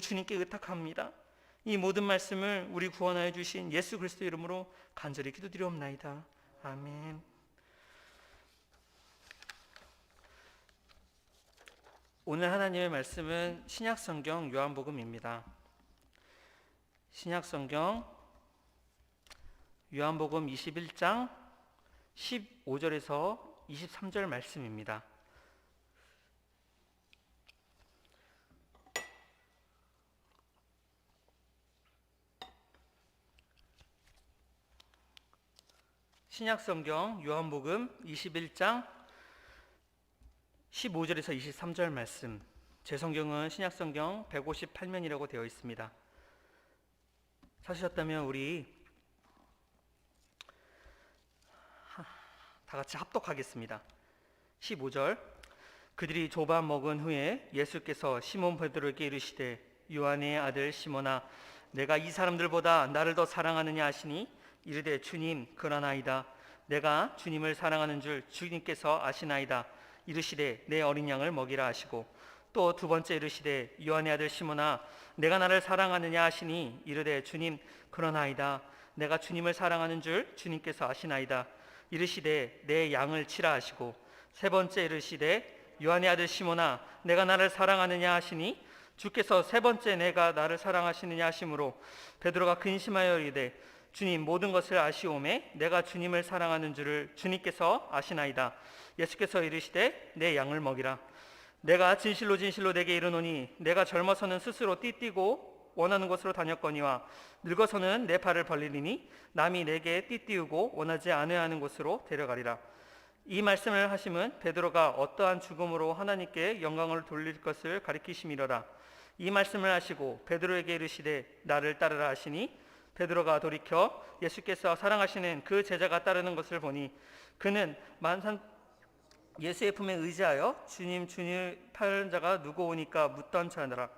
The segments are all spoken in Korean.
주님께 의탁합니다. 이 모든 말씀을 우리 구원하여 주신 예수 그리스도 이름으로 간절히 기도드리옵나이다. 아멘. 오늘 하나님의 말씀은 신약성경 요한복음입니다. 신약성경 요한복음 21장 15절에서 23절 말씀입니다. 신약성경 요한복음 21장 15절에서 23절 말씀. 제 성경은 신약성경 158면이라고 되어 있습니다. 찾으셨다면 우리 다 같이 합독하겠습니다. 15절. 그들이 조반 먹은 후에 예수께서 시몬 베드로에게 이르시되 요한의 아들 시몬아 내가 이 사람들보다 나를 더 사랑하느냐 하시니 이르되 주님 그러나이다. 내가 주님을 사랑하는 줄 주님께서 아시나이다. 이르시되 내 어린 양을 먹이라 하시고 또 두 번째 이르시되 요한의 아들 시몬아 내가 나를 사랑하느냐 하시니 이르되 주님 그러나이다. 내가 주님을 사랑하는 줄 주님께서 아시나이다. 이르시되 내 양을 치라 하시고 세 번째 이르시되 요한의 아들 시몬아 내가 나를 사랑하느냐 하시니 주께서 세 번째 내가 나를 사랑하시느냐 하심으로 베드로가 근심하여 이르되 주님 모든 것을 아시오매 내가 주님을 사랑하는 줄을 주님께서 아시나이다. 예수께서 이르시되 내 양을 먹이라. 내가 진실로 진실로 내게 이르노니 내가 젊어서는 스스로 띠띠고 원하는 곳으로 다녔거니와 늙어서는 내 팔을 벌리리니 남이 내게 띠띠우고 원하지 않아야 하는 곳으로 데려가리라. 이 말씀을 하심은 베드로가 어떠한 죽음으로 하나님께 영광을 돌릴 것을 가리키심이로라. 이 말씀을 하시고 베드로에게 이르시되 나를 따르라 하시니 베드로가 돌이켜 예수께서 사랑하시는 그 제자가 따르는 것을 보니 그는 만산 예수의 품에 의지하여 주님 팔은 자가 누구 오니까 묻던 자더라.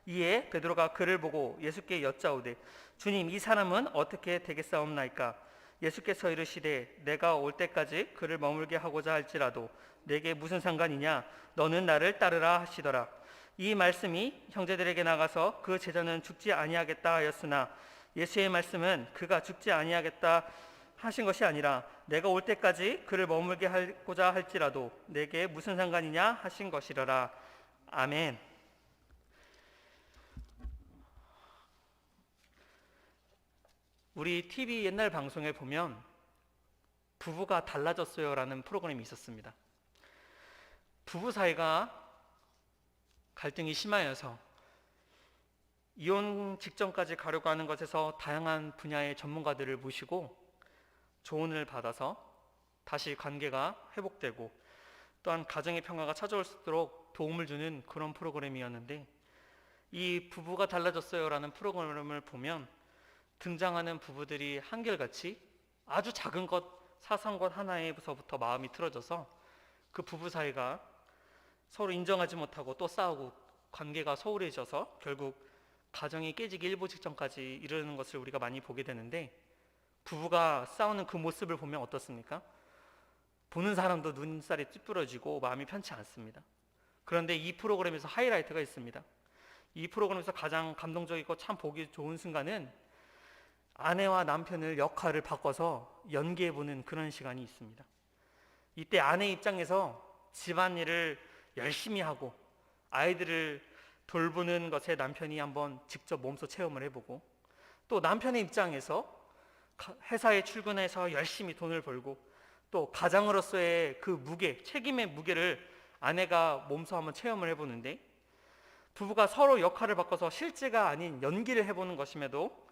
이에 베드로가 그를 보고 예수께 여짜오되 주님 이 사람은 어떻게 되겠사옵나이까. 예수께서 이르시되 내가 올 때까지 그를 머물게 하고자 할지라도 내게 무슨 상관이냐. 너는 나를 따르라 하시더라. 이 말씀이 형제들에게 나가서 그 제자는 죽지 아니하겠다 하였으나 예수의 말씀은 그가 죽지 아니하겠다 하신 것이 아니라 내가 올 때까지 그를 머물게 하고자 할지라도 내게 무슨 상관이냐 하신 것이라라. 아멘. 우리 TV 옛날 방송에 보면 부부가 달라졌어요 라는 프로그램이 있었습니다. 부부 사이가 갈등이 심하여서 이혼 직전까지 가려고 하는 것에서 다양한 분야의 전문가들을 모시고 조언을 받아서 다시 관계가 회복되고 또한 가정의 평화가 찾아올 수 있도록 도움을 주는 그런 프로그램이었는데 이 부부가 달라졌어요 라는 프로그램을 보면 등장하는 부부들이 한결같이 아주 작은 것, 사소한 것 하나에서부터 마음이 틀어져서 그 부부 사이가 서로 인정하지 못하고 또 싸우고 관계가 소홀해져서 결국 가정이 깨지기 일보 직전까지 이르는 것을 우리가 많이 보게 되는데 부부가 싸우는 그 모습을 보면 어떻습니까? 보는 사람도 눈살이 찌푸러지고 마음이 편치 않습니다. 그런데 이 프로그램에서 하이라이트가 있습니다. 이 프로그램에서 가장 감동적이고 참 보기 좋은 순간은 아내와 남편을 역할을 바꿔서 연기해보는 그런 시간이 있습니다. 이때 아내 입장에서 집안일을 열심히 하고 아이들을 돌보는 것에 남편이 한번 직접 몸소 체험을 해보고 또 남편의 입장에서 회사에 출근해서 열심히 돈을 벌고 또 가장으로서의 그 무게, 책임의 무게를 아내가 몸소 한번 체험을 해보는데 부부가 서로 역할을 바꿔서 실제가 아닌 연기를 해보는 것임에도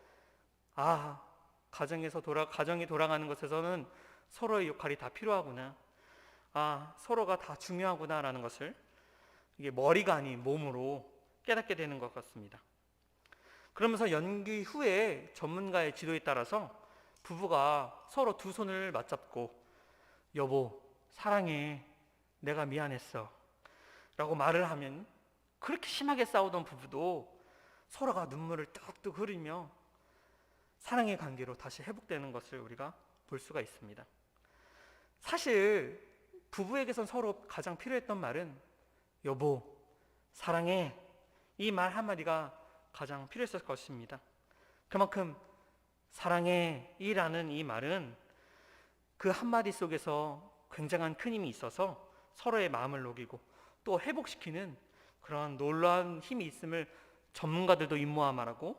가정이 돌아가는 것에서는 서로의 역할이 다 필요하구나. 서로가 다 중요하구나라는 것을 이게 머리가 아닌 몸으로 깨닫게 되는 것 같습니다. 그러면서 연기 후에 전문가의 지도에 따라서 부부가 서로 두 손을 맞잡고 여보 사랑해 내가 미안했어 라고 말을 하면 그렇게 심하게 싸우던 부부도 서로가 눈물을 뚝뚝 흘리며 사랑의 관계로 다시 회복되는 것을 우리가 볼 수가 있습니다. 사실 부부에게선 서로 가장 필요했던 말은 여보 사랑해 이 말 한마디가 가장 필요했을 것입니다. 그만큼 사랑해이라는 이 말은 그 한마디 속에서 굉장한 큰 힘이 있어서 서로의 마음을 녹이고 또 회복시키는 그런 놀라운 힘이 있음을 전문가들도 임모하말하고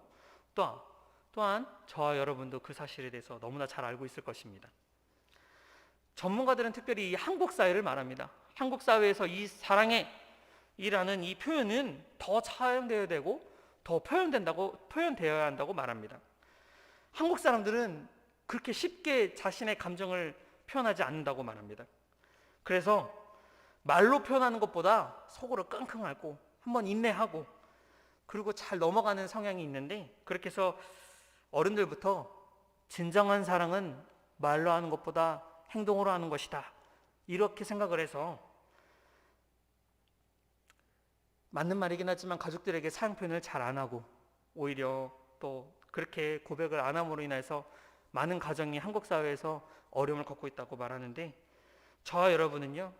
또한 저와 여러분도 그 사실에 대해서 너무나 잘 알고 있을 것입니다. 전문가들은 특별히 이 한국 사회를 말합니다. 한국 사회에서 이 사랑해이라는 이 표현은 더 차용되어야 되고 더 표현되어야 한다고 말합니다. 한국 사람들은 그렇게 쉽게 자신의 감정을 표현하지 않는다고 말합니다. 그래서 말로 표현하는 것보다 속으로 끙끙 앓고 한번 인내하고 그리고 잘 넘어가는 성향이 있는데, 그렇게 해서 어른들부터 진정한 사랑은 말로 하는 것보다 행동으로 하는 것이다 이렇게 생각을 해서, 맞는 말이긴 하지만 가족들에게 사랑 표현을 잘 안 하고 오히려 또 그렇게 고백을 안 함으로 인해서 많은 가정이 한국 사회에서 어려움을 겪고 있다고 말하는데, 저와 여러분은요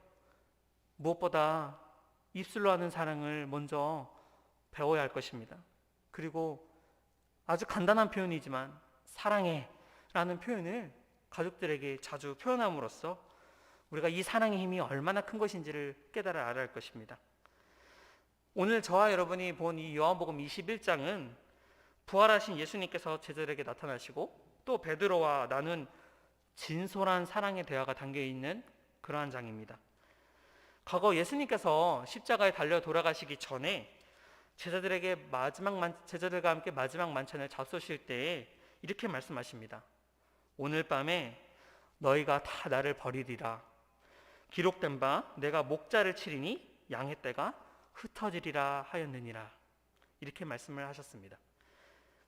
무엇보다 입술로 하는 사랑을 먼저 배워야 할 것입니다. 그리고 아주 간단한 표현이지만 사랑해 라는 표현을 가족들에게 자주 표현함으로써 우리가 이 사랑의 힘이 얼마나 큰 것인지를 깨달아 알아야 할 것입니다. 오늘 저와 여러분이 본 이 요한복음 21장은 부활하신 예수님께서 제자들에게 나타나시고 또 베드로와 나눈 진솔한 사랑의 대화가 담겨있는 그러한 장입니다. 과거 예수님께서 십자가에 달려 돌아가시기 전에 제자들과 함께 마지막 만찬을 잡수실 때에 이렇게 말씀하십니다. 오늘 밤에 너희가 다 나를 버리리라. 기록된 바 내가 목자를 치리니 양의 떼가 흩어지리라 하였느니라. 이렇게 말씀을 하셨습니다.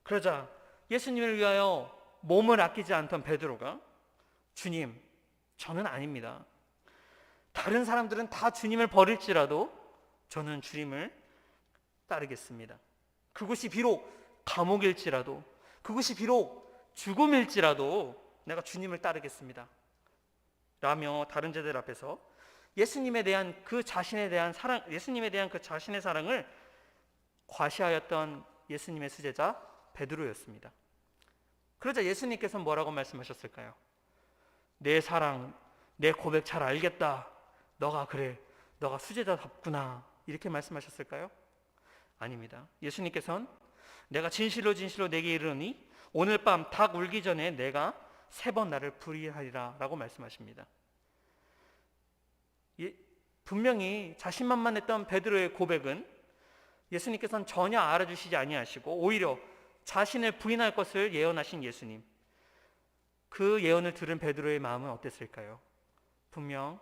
그러자 예수님을 위하여 몸을 아끼지 않던 베드로가 주님, 저는 아닙니다. 다른 사람들은 다 주님을 버릴지라도 저는 주님을 따르겠습니다. 그것이 비록 감옥일지라도, 그것이 비록 죽음일지라도 내가 주님을 따르겠습니다 라며 다른 제자들 앞에서 예수님에 대한 그 자신의 사랑을 과시하였던 예수님의 수제자 베드로였습니다. 그러자 예수님께서는 뭐라고 말씀하셨을까요? 내 사랑, 내 고백 잘 알겠다. 너가 수제자답구나. 이렇게 말씀하셨을까요? 아닙니다. 예수님께서는 내가 진실로 내게 이르노니 오늘 밤 닭 울기 전에 내가 3번 나를 부인하리라 라고 말씀하십니다. 분명히 자신만만했던 베드로의 고백은 예수님께서는 전혀 알아주시지 아니하시고 오히려 자신을 부인할 것을 예언하신 예수님, 그 예언을 들은 베드로의 마음은 어땠을까요? 분명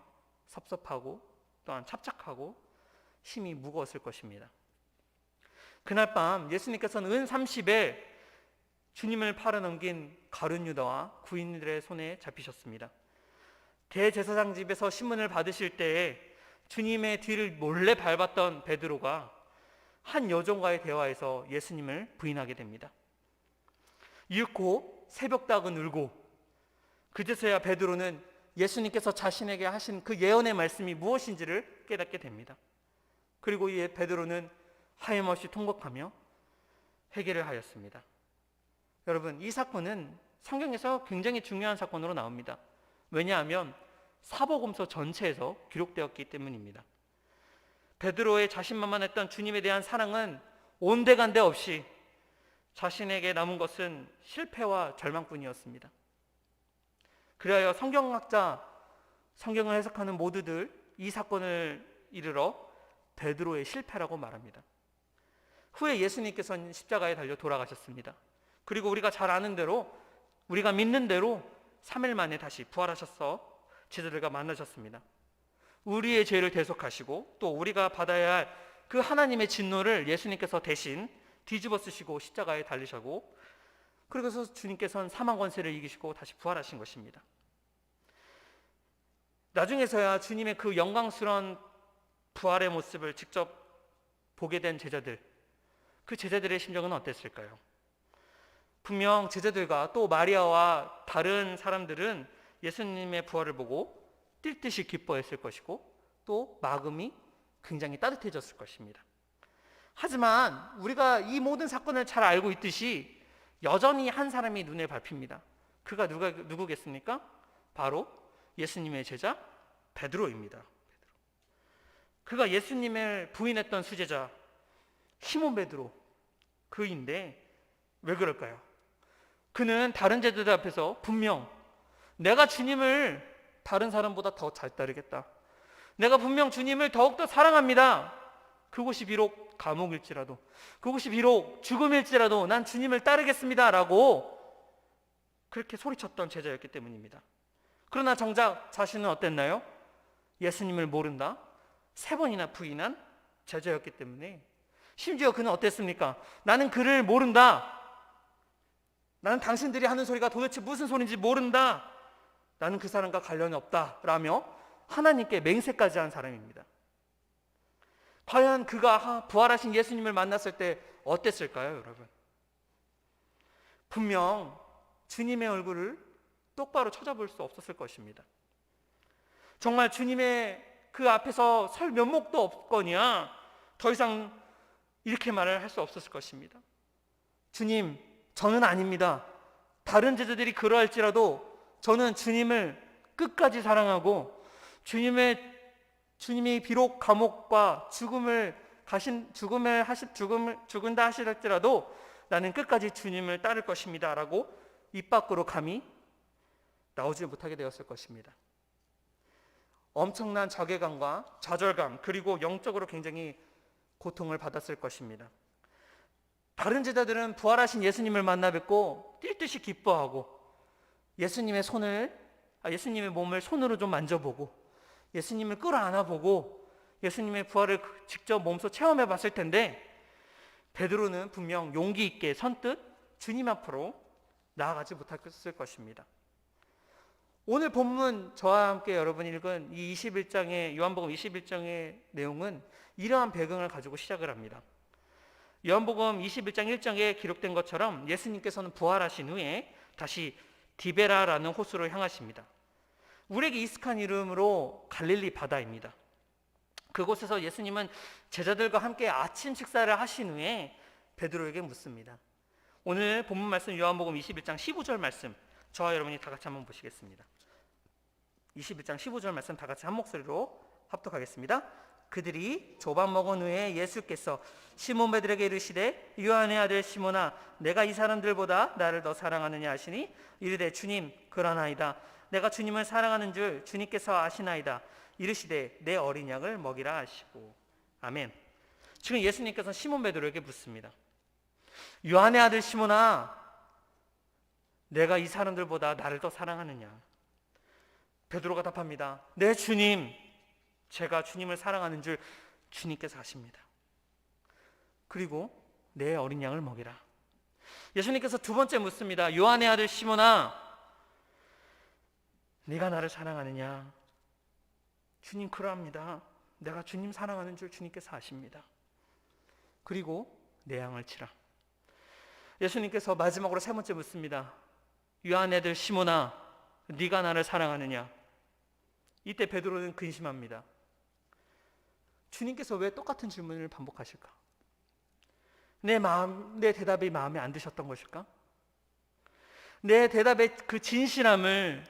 섭섭하고 또한 착착하고 심히 무거웠을 것입니다. 그날 밤 예수님께서는 은 30에 주님을 팔아넘긴 가룟 유다와 구인들의 손에 잡히셨습니다. 대제사장 집에서 신문을 받으실 때에 주님의 뒤를 몰래 밟았던 베드로가 한 여종과의 대화에서 예수님을 부인하게 됩니다. 이윽고 새벽닭은 울고, 그제서야 베드로는 예수님께서 자신에게 하신 그 예언의 말씀이 무엇인지를 깨닫게 됩니다. 그리고 이 베드로는 하염없이 통곡하며 회개를 하였습니다. 여러분, 이 사건은 성경에서 굉장히 중요한 사건으로 나옵니다. 왜냐하면 사복음서 전체에서 기록되었기 때문입니다. 베드로의 자신만만했던 주님에 대한 사랑은 온데간데 없이 자신에게 남은 것은 실패와 절망뿐이었습니다. 그리하여 성경학자, 성경을 해석하는 모두들 이 사건을 이르러 베드로의 실패라고 말합니다. 후에 예수님께서는 십자가에 달려 돌아가셨습니다. 그리고 우리가 잘 아는 대로, 우리가 믿는 대로 3일 만에 다시 부활하셔서 제자들과 만나셨습니다. 우리의 죄를 대속하시고 또 우리가 받아야 할 그 하나님의 진노를 예수님께서 대신 뒤집어 쓰시고 십자가에 달리시고, 그래서 주님께서는 사망 권세를 이기시고 다시 부활하신 것입니다. 나중에서야 주님의 그 영광스러운 부활의 모습을 직접 보게 된 제자들, 그 제자들의 심정은 어땠을까요? 분명 제자들과 또 마리아와 다른 사람들은 예수님의 부활을 보고 뛸 듯이 기뻐했을 것이고 또 마음이 굉장히 따뜻해졌을 것입니다. 하지만 우리가 이 모든 사건을 잘 알고 있듯이 여전히 한 사람이 눈에 밟힙니다. 그가 누구겠습니까? 바로 예수님의 제자 베드로입니다. 그가 예수님을 부인했던 수제자 시몬 베드로, 그인데 왜 그럴까요? 그는 다른 제자들 앞에서 분명 내가 주님을 다른 사람보다 더 잘 따르겠다, 내가 분명 주님을 더욱더 사랑합니다, 그곳이 비록 감옥일지라도, 그곳이 비록 죽음일지라도 난 주님을 따르겠습니다 라고 그렇게 소리쳤던 제자였기 때문입니다. 그러나 정작 자신은 어땠나요? 예수님을 모른다, 3번이나 부인한 제자였기 때문에, 심지어 그는 어땠습니까? 나는 그를 모른다, 나는 당신들이 하는 소리가 도대체 무슨 소리인지 모른다, 나는 그 사람과 관련이 없다 라며 하나님께 맹세까지 한 사람입니다. 과연 그가 부활하신 예수님을 만났을 때 어땠을까요, 여러분? 분명 주님의 얼굴을 똑바로 쳐다볼 수 없었을 것입니다. 정말 주님의 그 앞에서 설 면목도 없거니와 더 이상 이렇게 말을 할 수 없었을 것입니다. 주님, 저는 아닙니다. 다른 제자들이 그러할지라도 저는 주님을 끝까지 사랑하고 주님이 비록 감옥과 죽은다 하실지라도 나는 끝까지 주님을 따를 것입니다 라고 입 밖으로 감히 나오지 못하게 되었을 것입니다. 엄청난 자괴감과 좌절감, 그리고 영적으로 굉장히 고통을 받았을 것입니다. 다른 제자들은 부활하신 예수님을 만나 뵙고 뛸 듯이 기뻐하고 예수님의 몸을 손으로 좀 만져보고 예수님을 끌어안아보고 예수님의 부활을 직접 몸소 체험해 봤을 텐데, 베드로는 분명 용기 있게 선뜻 주님 앞으로 나아가지 못했을 것입니다. 오늘 본문 저와 함께 여러분이 읽은 이 요한복음 21장의 내용은 이러한 배경을 가지고 시작을 합니다. 요한복음 21장 1장에 기록된 것처럼 예수님께서는 부활하신 후에 다시 디베라라는 호수로 향하십니다. 우리에게 익숙한 이름으로 갈릴리 바다입니다. 그곳에서 예수님은 제자들과 함께 아침 식사를 하신 후에 베드로에게 묻습니다. 오늘 본문 말씀 요한복음 21장 15절 말씀, 저와 여러분이 다 같이 한번 보시겠습니다. 21장 15절 말씀 다 같이 한 목소리로 합독하겠습니다. 그들이 조밥 먹은 후에 예수께서 시몬 베드로에게 이르시되 요한의 아들 시몬아, 내가 이 사람들보다 나를 더 사랑하느냐 하시니 이르되 주님, 그러나이다. 내가 주님을 사랑하는 줄 주님께서 아시나이다. 이르시되 내 어린 양을 먹이라 하시고. 아멘. 지금 예수님께서 시몬 베드로에게 묻습니다. 요한의 아들 시몬아, 내가 이 사람들보다 나를 더 사랑하느냐? 베드로가 답합니다. 네 주님, 제가 주님을 사랑하는 줄 주님께서 아십니다. 그리고 내 어린 양을 먹이라. 예수님께서 두 번째 묻습니다. 요한의 아들 시몬아, 네가 나를 사랑하느냐? 주님, 그러합니다. 내가 주님 사랑하는 줄 주님께서 아십니다. 그리고 내 양을 치라. 예수님께서 마지막으로 세 번째 묻습니다. 요한의 아들 시몬아, 네가 나를 사랑하느냐? 이때 베드로는 근심합니다. 주님께서 왜 똑같은 질문을 반복하실까? 내 대답이 마음에 안 드셨던 것일까? 내 대답의 그 진실함을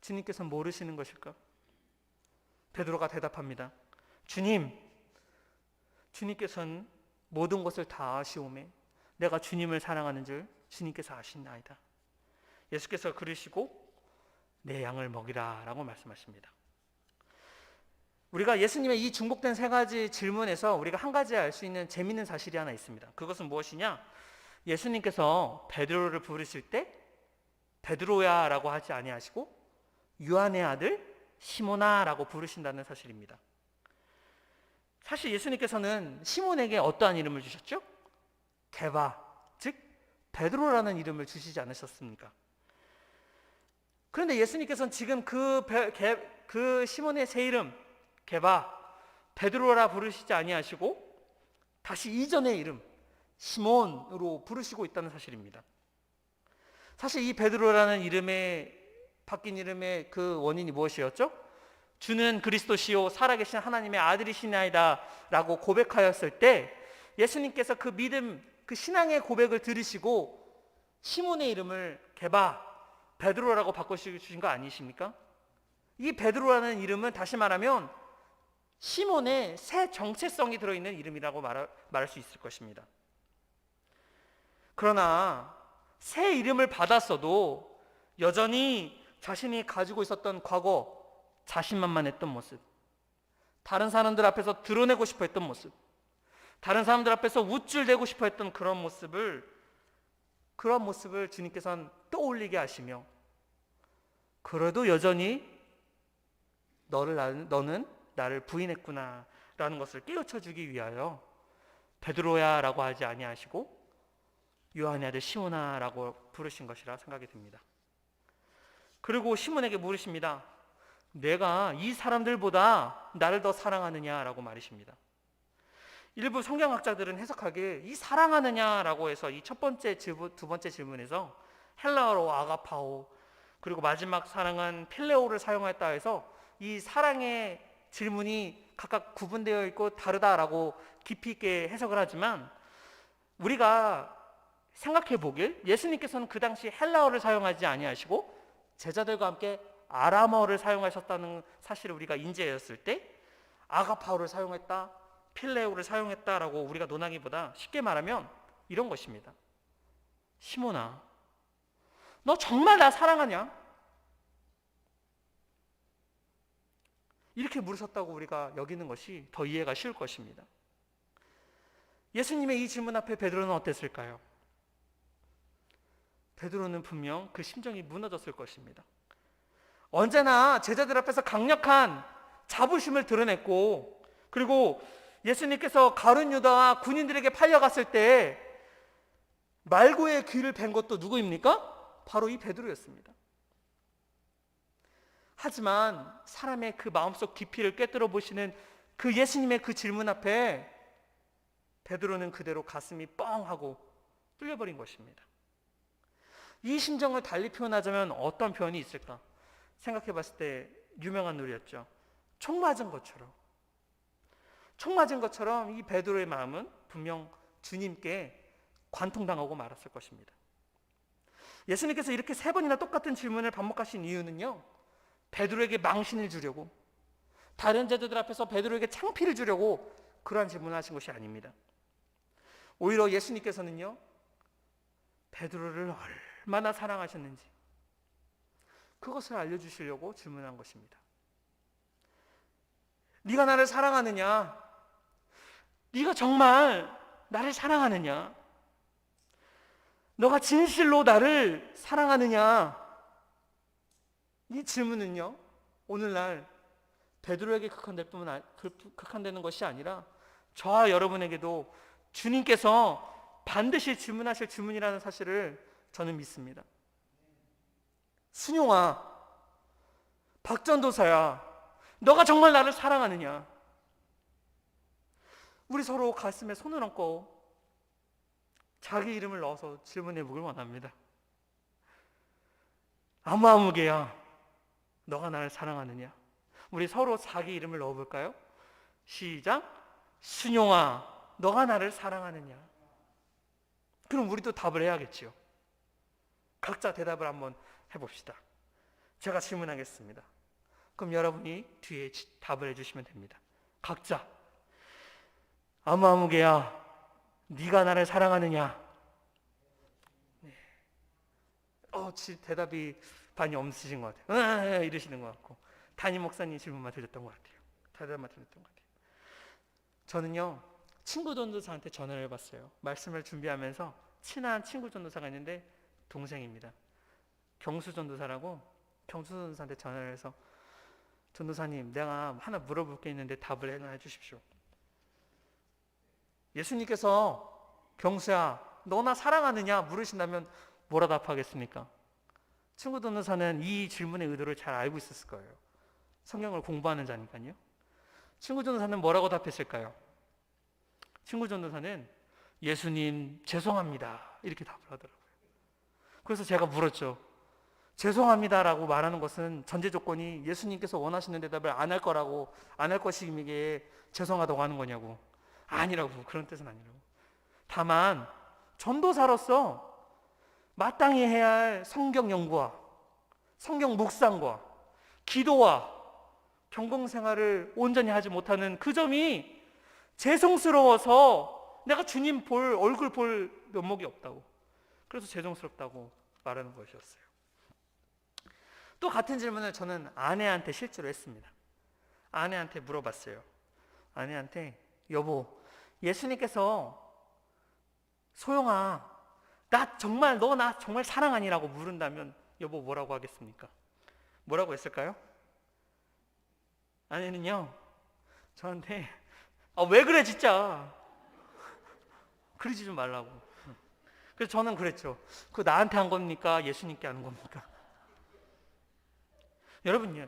주님께서는 모르시는 것일까? 베드로가 대답합니다. 주님, 주님께서는 모든 것을 다 아시오매 내가 주님을 사랑하는 줄 주님께서 아시나이다. 예수께서 그러시고 내 양을 먹이라 라고 말씀하십니다. 우리가 예수님의 이 중복된 세 가지 질문에서 우리가 한 가지 알 수 있는 재미있는 사실이 하나 있습니다. 그것은 무엇이냐? 예수님께서 베드로를 부르실 때 베드로야 라고 하지 아니하시고 요한의 아들 시몬아 라고 부르신다는 사실입니다. 사실 예수님께서는 시몬에게 어떠한 이름을 주셨죠? 게바, 즉 베드로라는 이름을 주시지 않으셨습니까? 그런데 예수님께서는 지금 그 시몬의 새 이름 게바, 베드로라 부르시지 아니하시고 다시 이전의 이름 시몬으로 부르시고 있다는 사실입니다. 사실 이 베드로라는 이름의 바뀐 이름의 그 원인이 무엇이었죠? 주는 그리스도시요 살아계신 하나님의 아들이시나이다 라고 고백하였을 때 예수님께서 그 믿음, 그 신앙의 고백을 들으시고 시몬의 이름을 게바, 베드로라고 바꿔주신 거 아니십니까? 이 베드로라는 이름은 다시 말하면 시몬의 새 정체성이 들어있는 이름이라고 말할 수 있을 것입니다. 그러나 새 이름을 받았어도 여전히 자신이 가지고 있었던 과거, 자신만만했던 모습, 다른 사람들 앞에서 드러내고 싶어 했던 모습, 다른 사람들 앞에서 우쭐대고 싶어 했던 그런 모습을 주님께서는 떠올리게 하시며, 그래도 여전히 너는 나를 부인했구나 라는 것을 깨우쳐 주기 위하여 베드로야 라고 하지 아니하시고 요한의 아들 시몬아 라고 부르신 것이라 생각이 듭니다. 그리고 시몬에게 물으십니다. 내가 이 사람들보다 나를 더 사랑하느냐 라고 말이십니다. 일부 성경학자들은 해석하기에 이 사랑하느냐라고 해서 이 첫 번째 두 번째 질문에서 헬라어로 아가파오, 그리고 마지막 사랑은 필레오를 사용했다 해서 이 사랑의 질문이 각각 구분되어 있고 다르다라고 깊이 있게 해석을 하지만, 우리가 생각해 보길 예수님께서는 그 당시 헬라어를 사용하지 아니하시고 제자들과 함께 아람어를 사용하셨다는 사실을 우리가 인지했을 때 아가파오를 사용했다, 필레오를 사용했다라고 우리가 논하기보다 쉽게 말하면 이런 것입니다. 시몬아, 너 정말 나 사랑하냐? 이렇게 물으셨다고 우리가 여기는 것이 더 이해가 쉬울 것입니다. 예수님의 이 질문 앞에 베드로는 어땠을까요? 베드로는 분명 그 심정이 무너졌을 것입니다. 언제나 제자들 앞에서 강력한 자부심을 드러냈고, 그리고 예수님께서 가룟 유다와 군인들에게 팔려갔을 때 말고의 귀를 벤 것도 누구입니까? 바로 이 베드로였습니다. 하지만 사람의 그 마음속 깊이를 꿰뚫어 보시는 그 예수님의 그 질문 앞에 베드로는 그대로 가슴이 뻥하고 뚫려버린 것입니다. 이 심정을 달리 표현하자면 어떤 표현이 있을까? 생각해 봤을 때 유명한 노래였죠. 총 맞은 것처럼 이 베드로의 마음은 분명 주님께 관통당하고 말았을 것입니다. 예수님께서 이렇게 3번이나 똑같은 질문을 반복하신 이유는요, 베드로에게 망신을 주려고, 다른 제자들 앞에서 베드로에게 창피를 주려고 그러한 질문을 하신 것이 아닙니다. 오히려 예수님께서는요, 베드로를 얼마나 사랑하셨는지 그것을 알려주시려고 질문한 것입니다. 네가 나를 사랑하느냐? 네가 정말 나를 사랑하느냐? 너가 진실로 나를 사랑하느냐? 이 질문은요, 오늘날 베드로에게 극한되는 것이 아니라 저와 여러분에게도 주님께서 반드시 질문하실 질문이라는 사실을 저는 믿습니다. 순용아, 박전도사야, 너가 정말 나를 사랑하느냐? 우리 서로 가슴에 손을 얹고 자기 이름을 넣어서 질문해 보길 원합니다. 아무개야, 너가 나를 사랑하느냐? 우리 서로 자기 이름을 넣어볼까요? 시작. 순용아, 너가 나를 사랑하느냐? 그럼 우리도 답을 해야겠지요. 각자 대답을 한번 해봅시다. 제가 질문하겠습니다. 그럼 여러분이 뒤에 답을 해주시면 됩니다. 각자. 아무개야, 네가 나를 사랑하느냐? 네. 대답이 반이 없으신 것 같아요. 이러시는 것 같고, 담임 목사님 질문만 드렸던 것 같아요. 대답만 드렸던 것 같아요. 저는요, 친구 전도사한테 전화를 해봤어요. 말씀을 준비하면서 친한 친구 전도사가 있는데 동생입니다. 경수 전도사라고, 경수 전도사한테 전화를 해서 전도사님, 내가 하나 물어볼 게 있는데 답을 해 주십시오. 예수님께서 경수야, 너 나 사랑하느냐 물으신다면 뭐라 답하겠습니까? 친구 전도사는 이 질문의 의도를 잘 알고 있었을 거예요. 성경을 공부하는 자니까요. 친구 전도사는 뭐라고 답했을까요? 친구 전도사는 예수님 죄송합니다 이렇게 답을 하더라고요. 그래서 제가 물었죠. 죄송합니다라고 말하는 것은 전제 조건이 예수님께서 원하시는 대답을 안 할 것이기에 죄송하다고 하는 거냐고. 아니라고, 그런 뜻은 아니라고. 다만 전도사로서 마땅히 해야 할 성경 연구와 성경 묵상과 기도와 경건 생활을 온전히 하지 못하는 그 점이 죄송스러워서 내가 주님 얼굴 볼 면목이 없다고, 그래서 죄송스럽다고 말하는 것이었어요. 또 같은 질문을 저는 아내한테 실제로 했습니다. 아내한테 물어봤어요. 아내한테, 여보, 예수님께서 소영아, 너 나 정말 사랑하니라고 물은다면 여보 뭐라고 하겠습니까? 뭐라고 했을까요? 아내는요, 저한테 왜 그래 진짜, 그러지 좀 말라고. 그래서 저는 그랬죠. 그거 나한테 한 겁니까? 예수님께 하는 겁니까? 여러분요,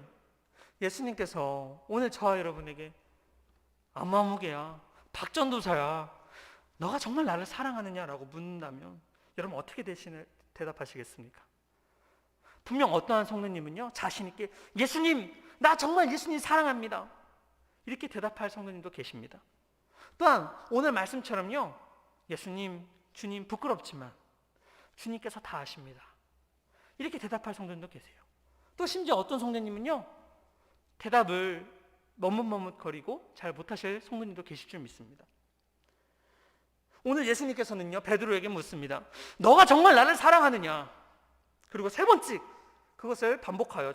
예수님께서 오늘 저와 여러분에게 안마무개야, 박전도사야, 너가 정말 나를 사랑하느냐라고 묻는다면 여러분 어떻게 대답하시겠습니까? 분명 어떠한 성도님은요, 자신 있게 예수님, 나 정말 예수님 사랑합니다, 이렇게 대답할 성도님도 계십니다. 또한 오늘 말씀처럼요, 예수님, 주님 부끄럽지만 주님께서 다 아십니다, 이렇게 대답할 성도님도 계세요. 또 심지어 어떤 성도님은요, 대답을 머뭇머뭇거리고 잘 못하실 성도님도 계실 줄 믿습니다. 오늘 예수님께서는요, 베드로에게 묻습니다. 너가 정말 나를 사랑하느냐? 그리고 세 번째 그것을 반복하여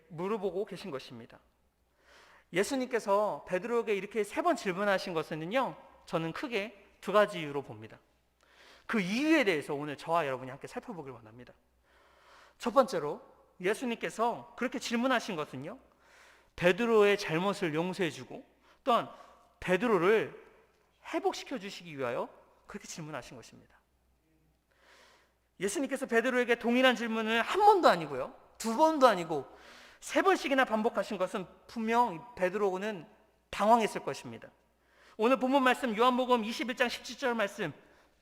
물어보고 계신 것입니다. 예수님께서 베드로에게 이렇게 세 번 질문하신 것은요, 저는 크게 두 가지 이유로 봅니다. 그 이유에 대해서 오늘 저와 여러분이 함께 살펴보길 원합니다. 첫 번째로 예수님께서 그렇게 질문하신 것은요, 베드로의 잘못을 용서해주고 또한 베드로를 회복시켜 주시기 위하여 그렇게 질문하신 것입니다. 예수님께서 베드로에게 동일한 질문을 한 번도 아니고요, 두 번도 아니고 세 번씩이나 반복하신 것은 분명 베드로는 당황했을 것입니다. 오늘 본문 말씀 요한복음 21장 17절 말씀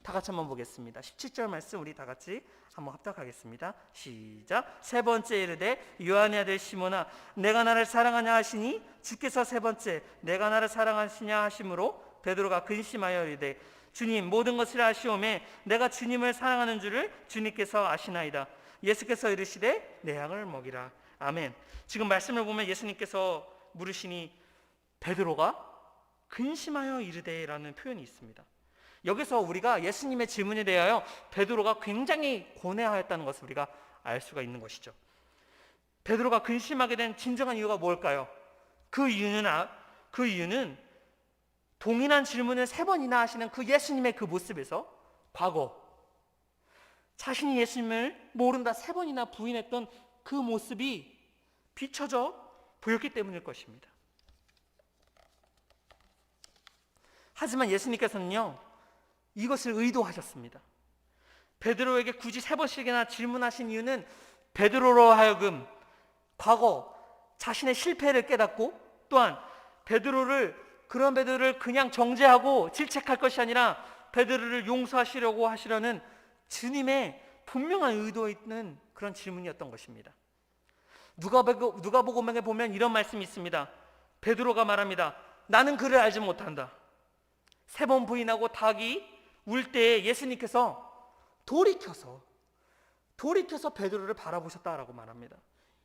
다 같이 한번 보겠습니다. 17절 말씀 우리 다 같이 한번 합독하겠습니다. 시작. 세 번째 이르되 요한의 아들 시몬아, 내가 나를 사랑하냐 하시니 주께서 세 번째 내가 나를 사랑하시냐 하심으로 베드로가 근심하여 이르되 주님, 모든 것을 아시오매 내가 주님을 사랑하는 줄을 주님께서 아시나이다. 예수께서 이르시되 내 양을 먹이라. 아멘. 지금 말씀을 보면 예수님께서 물으시니 베드로가 근심하여 이르되라는 표현이 있습니다. 여기서 우리가 예수님의 질문에 대하여 베드로가 굉장히 고뇌하였다는 것을 우리가 알 수가 있는 것이죠. 베드로가 근심하게 된 진정한 이유가 뭘까요? 그 이유는 동일한 질문을 세 번이나 하시는 그 예수님의 그 모습에서 과거 자신이 예수님을 모른다 세 번이나 부인했던 그 모습이 비춰져 보였기 때문일 것입니다. 하지만 예수님께서는요, 이것을 의도하셨습니다. 베드로에게 굳이 세 번씩이나 질문하신 이유는 베드로로 하여금 과거 자신의 실패를 깨닫고 또한 그런 베드로를 그냥 정죄하고 질책할 것이 아니라 베드로를 용서하시려고 하시려는 주님의 분명한 의도에 있는 그런 질문이었던 것입니다. 누가복음에 보면 이런 말씀이 있습니다. 베드로가 말합니다. 나는 그를 알지 못한다. 세 번 부인하고 닭이 울 때에 예수님께서 돌이켜서 베드로를 바라보셨다라고 말합니다.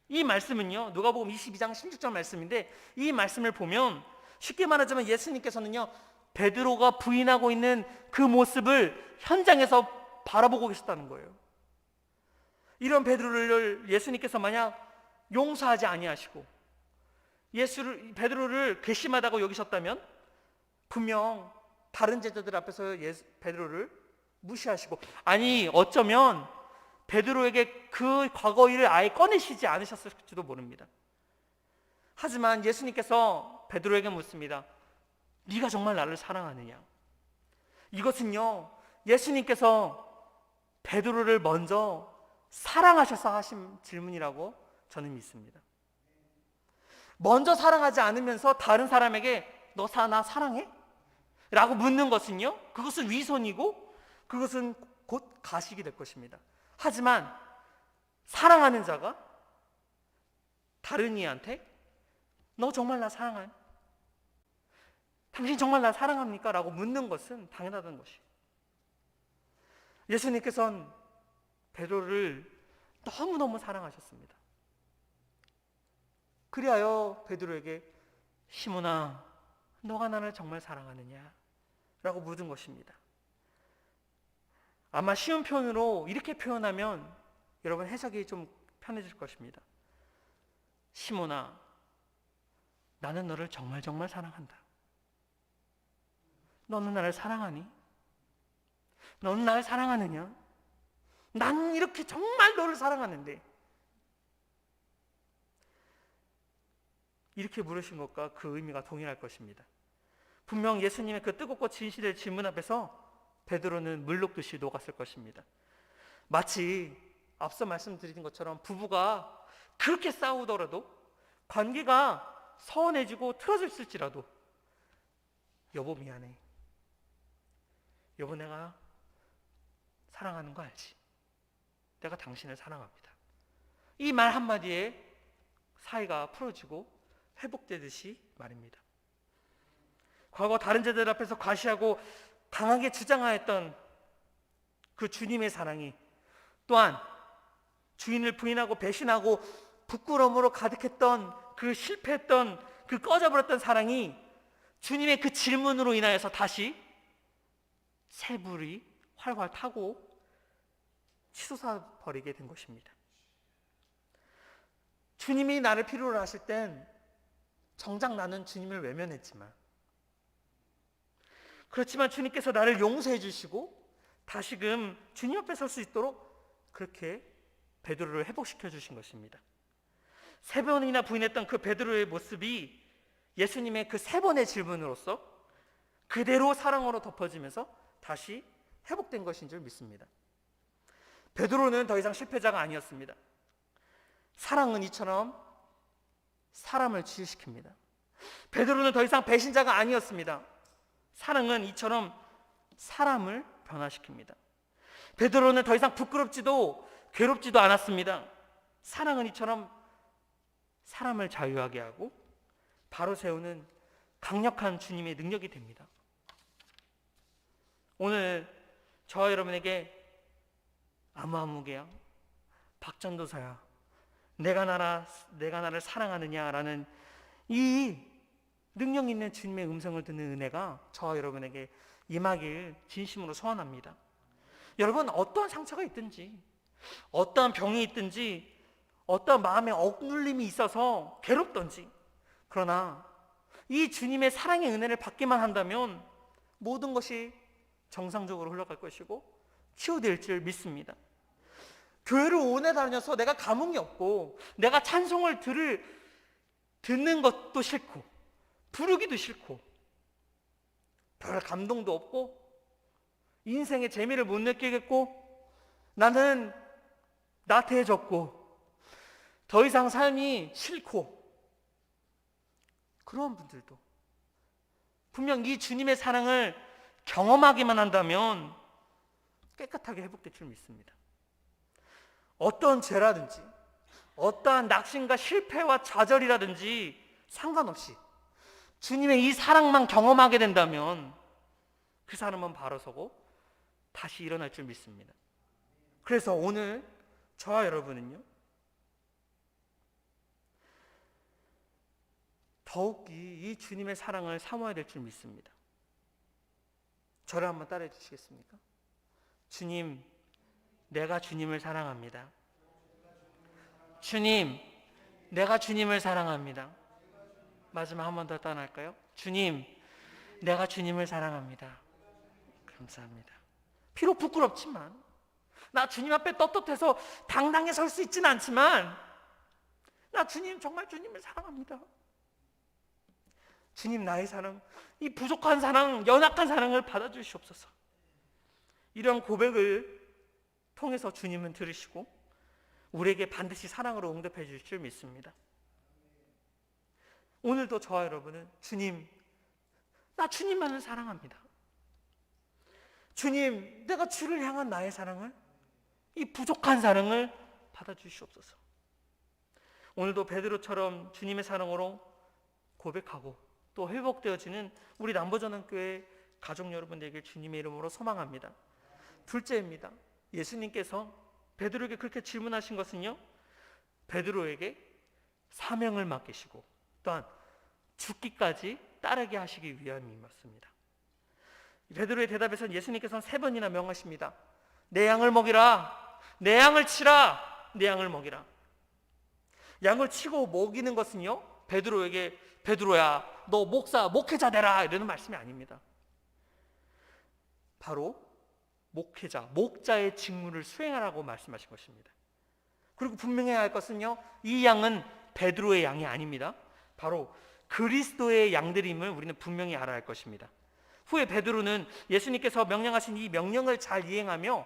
이 말씀은요, 누가복음 22장 16절 말씀인데, 이 말씀을 보면 쉽게 말하자면 예수님께서는요, 베드로가 부인하고 있는 그 모습을 현장에서 바라보고 계셨다는 거예요. 이런 베드로를 예수님께서 만약 용서하지 아니하시고 베드로를 괘씸하다고 여기셨다면 분명 다른 제자들 앞에서 베드로를 무시하시고, 아니 어쩌면 베드로에게 그 과거 일을 아예 꺼내시지 않으셨을지도 모릅니다. 하지만 예수님께서 베드로에게 묻습니다. 네가 정말 나를 사랑하느냐? 이것은요, 예수님께서 베드로를 먼저 사랑하셔서 하신 질문이라고 저는 믿습니다. 먼저 사랑하지 않으면서 다른 사람에게 너 나 사랑해? 라고 묻는 것은요, 그것은 위선이고 그것은 곧 가식이 될 것입니다. 하지만 사랑하는 자가 다른 이한테 너 정말 나 사랑하니? 당신 정말 나 사랑합니까? 라고 묻는 것은 당연하다는 것이에요. 예수님께서는 베드로를 너무너무 사랑하셨습니다. 그리하여 베드로에게 시몬아, 너가 나를 정말 사랑하느냐? 라고 묻은 것입니다. 아마 쉬운 표현으로 이렇게 표현하면 여러분 해석이 좀 편해질 것입니다. 시몬아, 나는 너를 정말 정말 사랑한다. 너는 나를 사랑하니? 너는 나를 사랑하느냐? 나는 이렇게 정말 너를 사랑하는데. 이렇게 물으신 것과 그 의미가 동일할 것입니다. 분명 예수님의 그 뜨겁고 진실의 질문 앞에서 베드로는 물녹듯이 녹았을 것입니다. 마치 앞서 말씀드린 것처럼 부부가 그렇게 싸우더라도, 관계가 서운해지고 틀어졌을지라도, 여보 미안해, 여보 내가 사랑하는 거 알지? 내가 당신을 사랑합니다. 이 말 한마디에 사이가 풀어지고 회복되듯이 말입니다. 과거 다른 제자들 앞에서 과시하고 강하게 주장하였던 그 주님의 사랑이, 또한 주인을 부인하고 배신하고 부끄러움으로 가득했던 그 실패했던 그 꺼져버렸던 사랑이 주님의 그 질문으로 인하여서 다시 새 불이 활활 타고 치솟아 버리게 된 것입니다. 주님이 나를 필요로 하실 땐 정작 나는 주님을 외면했지만, 그렇지만 주님께서 나를 용서해 주시고 다시금 주님 앞에 설 수 있도록 그렇게 베드로를 회복시켜 주신 것입니다. 3번이나 부인했던 그 베드로의 모습이 예수님의 그 3번의 질문으로서 그대로 사랑으로 덮어지면서 다시 회복된 것인 줄 믿습니다. 베드로는 더 이상 실패자가 아니었습니다. 사랑은 이처럼 사람을 치유시킵니다. 베드로는 더 이상 배신자가 아니었습니다. 사랑은 이처럼 사람을 변화시킵니다. 베드로는 더 이상 부끄럽지도 괴롭지도 않았습니다. 사랑은 이처럼 사람을 자유하게 하고 바로 세우는 강력한 주님의 능력이 됩니다. 오늘 저와 여러분에게 아무개야, 박전도사야, 내가 나를 사랑하느냐라는 이 능력 있는 주님의 음성을 듣는 은혜가 저와 여러분에게 임하길 진심으로 소원합니다. 여러분, 어떠한 상처가 있든지, 어떠한 병이 있든지, 어떠한 마음의 억눌림이 있어서 괴롭던지, 그러나 이 주님의 사랑의 은혜를 받기만 한다면 모든 것이 정상적으로 흘러갈 것이고 치유될 줄 믿습니다. 교회를 오래 다녀서 내가 감흥이 없고, 내가 찬송을 듣는 것도 싫고, 부르기도 싫고, 별 감동도 없고, 인생의 재미를 못 느끼겠고, 나는 나태해졌고, 더 이상 삶이 싫고, 그런 분들도 분명 이 주님의 사랑을 경험하기만 한다면 깨끗하게 회복될 줄 믿습니다. 어떤 죄라든지, 어떠한 낙심과 실패와 좌절이라든지 상관없이 주님의 이 사랑만 경험하게 된다면 그 사람은 바로 서고 다시 일어날 줄 믿습니다. 그래서 오늘 저와 여러분은요, 더욱이 이 주님의 사랑을 사모해야 될 줄 믿습니다. 저를 한번 따라해 주시겠습니까? 주님, 내가 주님을 사랑합니다. 주님, 내가 주님을 사랑합니다. 마지막 한 번 더 따라할까요? 주님, 내가 주님을 사랑합니다. 감사합니다. 비록 부끄럽지만, 나 주님 앞에 떳떳해서 당당히 설 수 있지는 않지만, 나 주님, 정말 주님을 사랑합니다. 주님, 나의 사랑, 이 부족한 사랑, 연약한 사랑을 받아주시옵소서. 이런 고백을 통해서 주님은 들으시고 우리에게 반드시 사랑으로 응답해 주실 줄 믿습니다. 오늘도 저와 여러분은 주님, 나 주님만을 사랑합니다. 주님, 내가 주를 향한 나의 사랑을, 이 부족한 사랑을 받아주시옵소서. 오늘도 베드로처럼 주님의 사랑으로 고백하고 또 회복되어지는 우리 남부전원교회 가족 여러분들에게 주님의 이름으로 소망합니다. 둘째입니다. 예수님께서 베드로에게 그렇게 질문하신 것은요, 베드로에게 사명을 맡기시고 또한 죽기까지 따르게 하시기 위함이었습니다. 베드로의 대답에서는 예수님께서는 3번이나 명하십니다. 내 양을 먹이라, 내 양을 치라, 내 양을 먹이라. 양을 치고 먹이는 것은요, 베드로에게 베드로야 너 목회자 되라 이러는 말씀이 아닙니다. 바로 목회자, 목자의 직무를 수행하라고 말씀하신 것입니다. 그리고 분명해야 할 것은요, 이 양은 베드로의 양이 아닙니다. 바로 그리스도의 양들임을 우리는 분명히 알아야 할 것입니다. 후에 베드로는 예수님께서 명령하신 이 명령을 잘 이행하며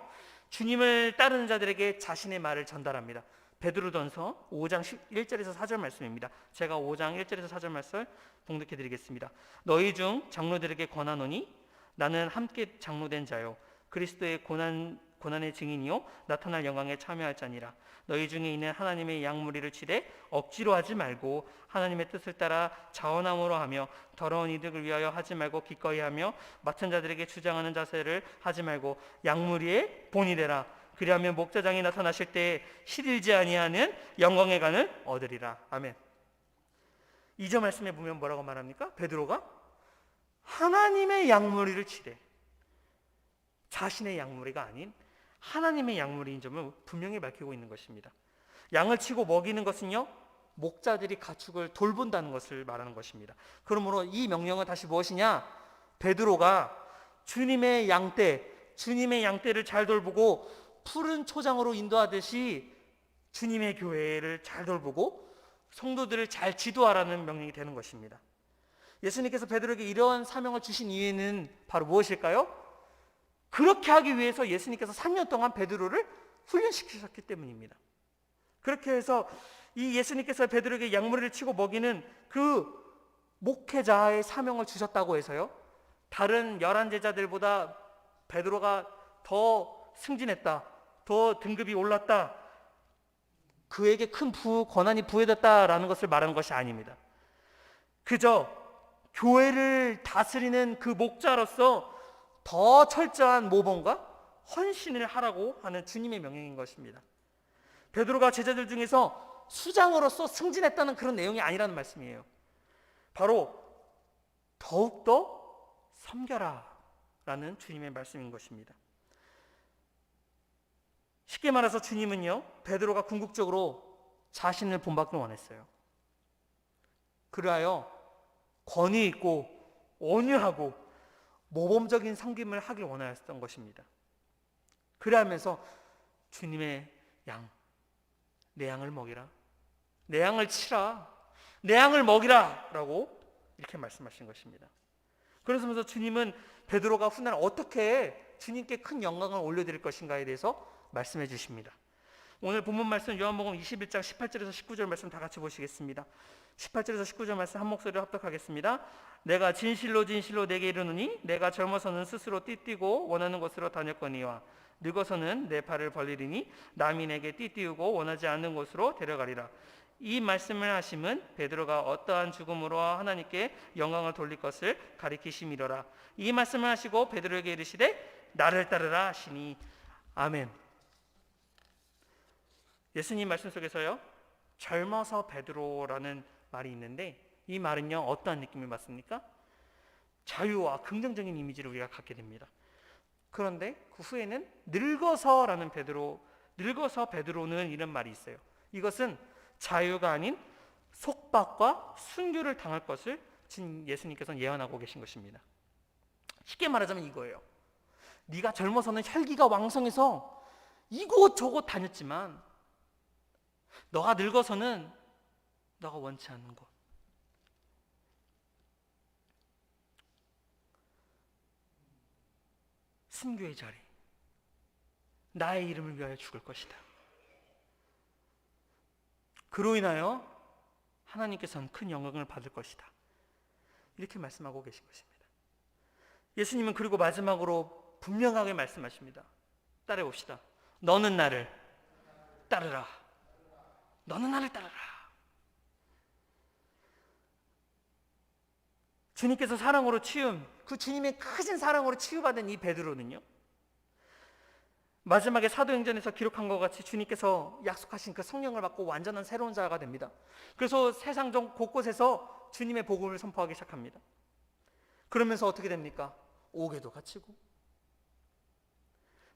주님을 따르는 자들에게 자신의 말을 전달합니다. 베드로전서 5장 1절에서 4절 말씀입니다. 제가 5장 1절에서 4절 말씀 봉독해 드리겠습니다. 너희 중 장로들에게 권하노니 나는 함께 장로된 자요 그리스도의 고난의 증인이요 나타날 영광에 참여할 자니라. 너희 중에 있는 하나님의 양무리를 치되 억지로 하지 말고 하나님의 뜻을 따라 자원함으로 하며 더러운 이득을 위하여 하지 말고 기꺼이 하며 맡은 자들에게 주장하는 자세를 하지 말고 양무리의 본이 되라. 그리하면 목자장이 나타나실 때에 실일지 아니하는 영광의 간을 얻으리라. 아멘. 2절 말씀에 보면 뭐라고 말합니까? 베드로가 하나님의 양무리를 치되, 자신의 양무리가 아닌 하나님의 양무리인 점을 분명히 밝히고 있는 것입니다. 양을 치고 먹이는 것은요, 목자들이 가축을 돌본다는 것을 말하는 것입니다. 그러므로 이 명령은 다시 무엇이냐? 베드로가 주님의 양떼를 잘 돌보고 푸른 초장으로 인도하듯이 주님의 교회를 잘 돌보고 성도들을 잘 지도하라는 명령이 되는 것입니다. 예수님께서 베드로에게 이러한 사명을 주신 이유는 바로 무엇일까요? 그렇게 하기 위해서 예수님께서 3년 동안 베드로를 훈련시키셨기 때문입니다. 그렇게 해서 이 예수님께서 베드로에게 양무리를 치고 먹이는 그 목회자의 사명을 주셨다고 해서요, 다른 11제자들보다 베드로가 더 승진했다, 더 등급이 올랐다, 그에게 큰 권한이 부여됐다라는 것을 말하는 것이 아닙니다. 그저 교회를 다스리는 그 목자로서 더 철저한 모범과 헌신을 하라고 하는 주님의 명령인 것입니다. 베드로가 제자들 중에서 수장으로서 승진했다는 그런 내용이 아니라는 말씀이에요. 바로 더욱더 섬겨라 라는 주님의 말씀인 것입니다. 쉽게 말해서 주님은요, 베드로가 궁극적으로 자신을 본받기 원했어요. 그리하여 권위 있고 온유하고 모범적인 섬김을 하길 원하였던 것입니다. 그러하면서 주님의 양, 내 양을 먹이라, 내 양을 치라, 내 양을 먹이라 라고 이렇게 말씀하신 것입니다. 그러면서 주님은 베드로가 훗날 어떻게 주님께 큰 영광을 올려드릴 것인가에 대해서 말씀해 주십니다. 오늘 본문 말씀 요한복음 21장 18절에서 19절 말씀 다 같이 보시겠습니다. 18절에서 19절 말씀 한 목소리로 합독하겠습니다. 내가 진실로 진실로 내게 이르노니 내가 젊어서는 스스로 띠뛰고 원하는 곳으로 다녔거니와 늙어서는 내 팔을 벌리리니 남이 내게 띠띠우고 원하지 않는 곳으로 데려가리라. 이 말씀을 하심은 베드로가 어떠한 죽음으로 하나님께 영광을 돌릴 것을 가리키심이로라. 이 말씀을 하시고 베드로에게 이르시되 나를 따르라 하시니. 아멘. 예수님 말씀 속에서요, 젊어서 베드로라는 말이 있는데 이 말은요, 어떠한 느낌을 받습니까? 자유와 긍정적인 이미지를 우리가 갖게 됩니다. 그런데 그 후에는 늙어서 베드로는 이런 말이 있어요. 이것은 자유가 아닌 속박과 순교를 당할 것을 예수님께서는 예언하고 계신 것입니다. 쉽게 말하자면 이거예요. 네가 젊어서는 혈기가 왕성해서 이곳저곳 다녔지만 너가 늙어서는 너가 원치 않는 것, 순교의 자리, 나의 이름을 위하여 죽을 것이다. 그로 인하여 하나님께서는 큰 영광을 받을 것이다. 이렇게 말씀하고 계신 것입니다. 예수님은 그리고 마지막으로 분명하게 말씀하십니다. 따라해봅시다. 너는 나를 따르라. 너는 나를 따르라. 주님께서 사랑으로 그 주님의 크신 사랑으로 치유받은 이 베드로는요, 마지막에 사도행전에서 기록한 것 같이 주님께서 약속하신 그 성령을 받고 완전한 새로운 자가 됩니다. 그래서 세상 곳곳에서 주님의 복음을 선포하기 시작합니다. 그러면서 어떻게 됩니까? 옥에도 갇히고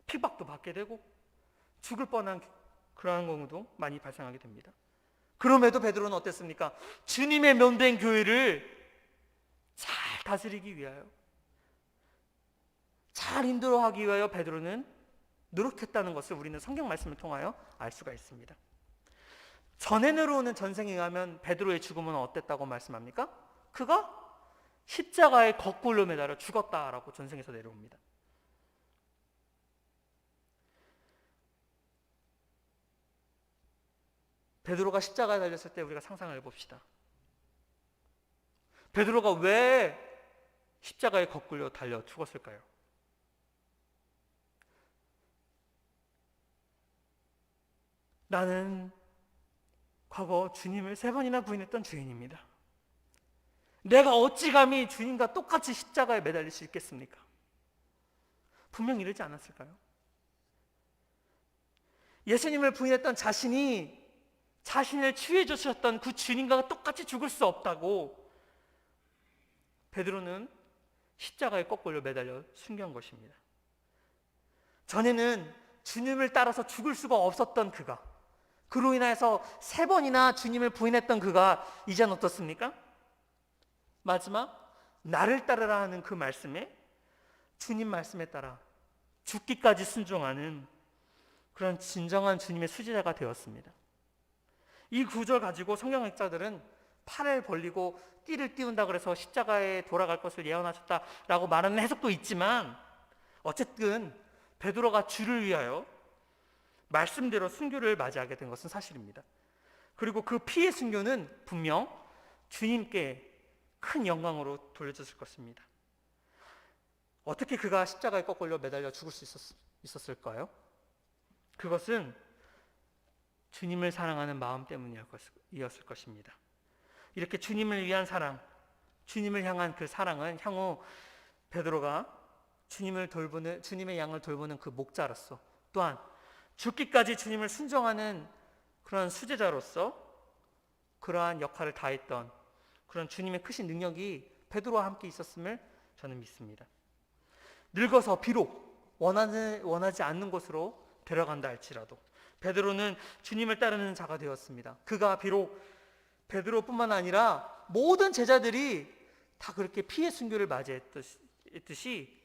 핍박도 받게 되고 죽을 뻔한 그러한 경우도 많이 발생하게 됩니다. 그럼에도 베드로는 어땠습니까? 주님의 면된 교회를 잘 다스리기 위하여, 잘 인도하기 위하여 베드로는 노력했다는 것을 우리는 성경 말씀을 통하여 알 수가 있습니다. 전에 내려오는 전생에 의하면 베드로의 죽음은 어땠다고 말씀합니까? 그가 십자가에 거꾸로 매달려 죽었다라고 전생에서 내려옵니다. 베드로가 십자가에 달렸을 때 우리가 상상을 해봅시다. 베드로가 왜 십자가에 거꾸로 달려 죽었을까요? 나는 과거 주님을 3번이나 부인했던 죄인입니다. 내가 어찌 감히 주님과 똑같이 십자가에 매달릴 수 있겠습니까? 분명 이러지 않았을까요? 예수님을 부인했던 자신을 치유해 주셨던 그 주님과 똑같이 죽을 수 없다고 베드로는 십자가에 거꾸로 매달려 순교한 것입니다. 전에는 주님을 따라서 죽을 수가 없었던 그로 인해서 3번이나 주님을 부인했던 그가 이제는 어떻습니까? 마지막 나를 따르라 하는 그 말씀에, 주님 말씀에 따라 죽기까지 순종하는 그런 진정한 주님의 수제자가 되었습니다. 이 구절 가지고 성경학자들은 팔을 벌리고 띠를 띄운다 그래서 십자가에 돌아갈 것을 예언하셨다라고 말하는 해석도 있지만, 어쨌든 베드로가 주를 위하여 말씀대로 순교를 맞이하게 된 것은 사실입니다. 그리고 그 피의 순교는 분명 주님께 큰 영광으로 돌려졌을 것입니다. 어떻게 그가 십자가에 거꾸로 매달려 죽을 수 있었을까요? 그것은 주님을 사랑하는 마음 때문이었을 것입니다. 이렇게 주님을 위한 사랑, 주님을 향한 그 사랑은 향후 베드로가 주님의 양을 돌보는 그 목자로서, 또한 죽기까지 주님을 순종하는 그런 수제자로서 그러한 역할을 다했던 그런 주님의 크신 능력이 베드로와 함께 있었음을 저는 믿습니다. 늙어서 비록 원하지 않는 곳으로 데려간다 할지라도 베드로는 주님을 따르는 자가 되었습니다. 그가 비록 베드로뿐만 아니라 모든 제자들이 다 그렇게 피의 순교를 맞이했듯이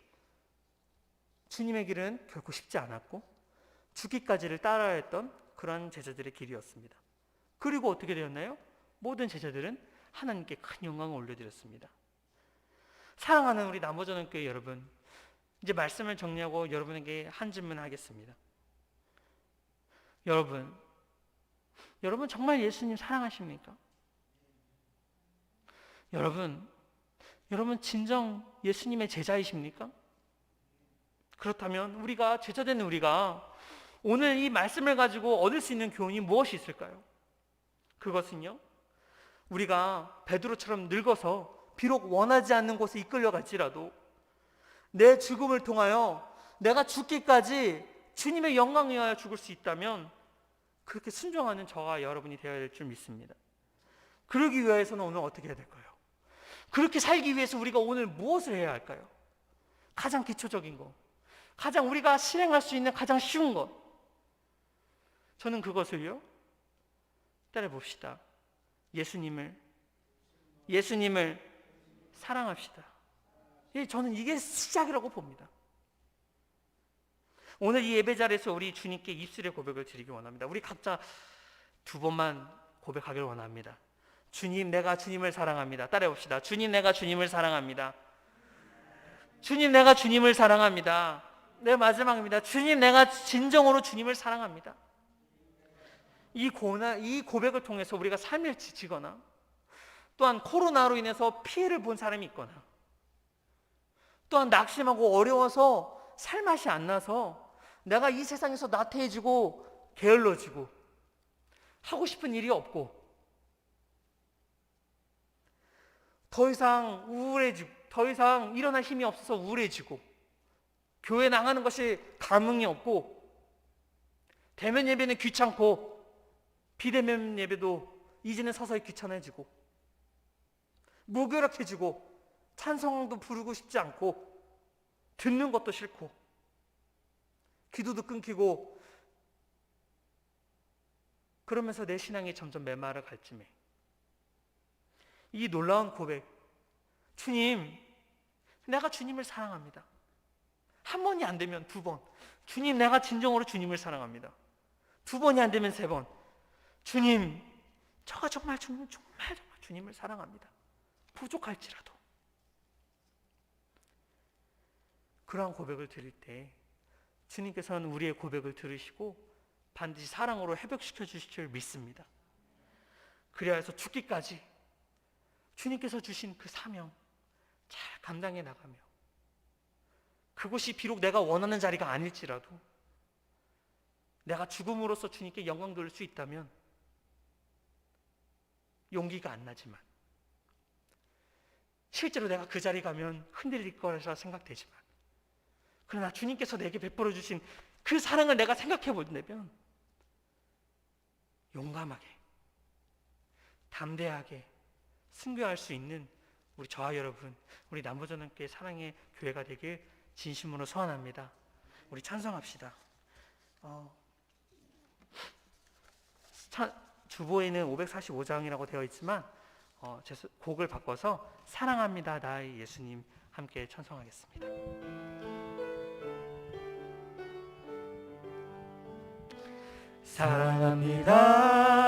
주님의 길은 결코 쉽지 않았고 죽기까지를 따라야 했던 그런 제자들의 길이었습니다. 그리고 어떻게 되었나요? 모든 제자들은 하나님께 큰 영광을 올려드렸습니다. 사랑하는 우리 남부전원교회 여러분, 이제 말씀을 정리하고 여러분에게 한 질문 하겠습니다. 여러분 정말 예수님 사랑하십니까? 여러분 진정 예수님의 제자이십니까? 그렇다면 우리가 제자된 우리가 오늘 이 말씀을 가지고 얻을 수 있는 교훈이 무엇이 있을까요? 그것은요, 우리가 베드로처럼 늙어서 비록 원하지 않는 곳에 이끌려갈지라도 내 죽음을 통하여 내가 죽기까지 주님의 영광을 위하여 죽을 수 있다면 그렇게 순종하는 저와 여러분이 되어야 될 줄 믿습니다. 그러기 위해서는 오늘 어떻게 해야 될까요? 그렇게 살기 위해서 우리가 오늘 무엇을 해야 할까요? 가장 기초적인 것, 가장 우리가 실행할 수 있는 가장 쉬운 것, 저는 그것을요, 따라봅시다. 예수님을 사랑합시다. 저는 이게 시작이라고 봅니다. 오늘 이 예배 자리에서 우리 주님께 입술의 고백을 드리기 원합니다. 우리 각자 2번만 고백하기를 원합니다. 주님, 내가 주님을 사랑합니다. 따라해봅시다. 주님, 내가 주님을 사랑합니다. 주님, 내가 주님을 사랑합니다. 네, 마지막입니다. 주님, 내가 진정으로 주님을 사랑합니다. 이 고백을 통해서 우리가 삶을 지치거나 또한 코로나로 인해서 피해를 본 사람이 있거나 또한 낙심하고 어려워서 살맛이 안 나서 내가 이 세상에서 나태해지고 게을러지고 하고 싶은 일이 없고 더 이상 우울해지고, 더 이상 일어날 힘이 없어서 우울해지고, 교회 나가는 것이 감흥이 없고, 대면 예배는 귀찮고, 비대면 예배도 이제는 서서히 귀찮아지고, 무기력해지고, 찬송도 부르고 싶지 않고, 듣는 것도 싫고, 기도도 끊기고, 그러면서 내 신앙이 점점 메마를 갈 쯤에 이 놀라운 고백, 주님, 내가 주님을 사랑합니다. 한 번이 안 되면 두 번, 주님, 내가 진정으로 주님을 사랑합니다. 두 번이 안 되면 세 번, 주님, 저가 정말 주님을 사랑합니다. 부족할지라도. 그러한 고백을 드릴 때 주님께서는 우리의 고백을 들으시고 반드시 사랑으로 회복시켜 주실 줄 믿습니다. 그래야 해서 죽기까지 주님께서 주신 그 사명 잘 감당해 나가며, 그곳이 비록 내가 원하는 자리가 아닐지라도 내가 죽음으로써 주님께 영광 돌릴 수 있다면 용기가 안 나지만, 실제로 내가 그 자리 가면 흔들릴 거라 생각되지만, 그러나 주님께서 내게 베풀어 주신 그 사랑을 내가 생각해 본다면 용감하게, 담대하게 순교할 수 있는 우리 저와 여러분, 우리 남부전환교회 사랑의 교회가 되길 진심으로 소원합니다. 우리 찬송합시다. 주보에는 545장이라고 되어 있지만 곡을 바꿔서 사랑합니다 나의 예수님 함께 찬송하겠습니다. 사랑합니다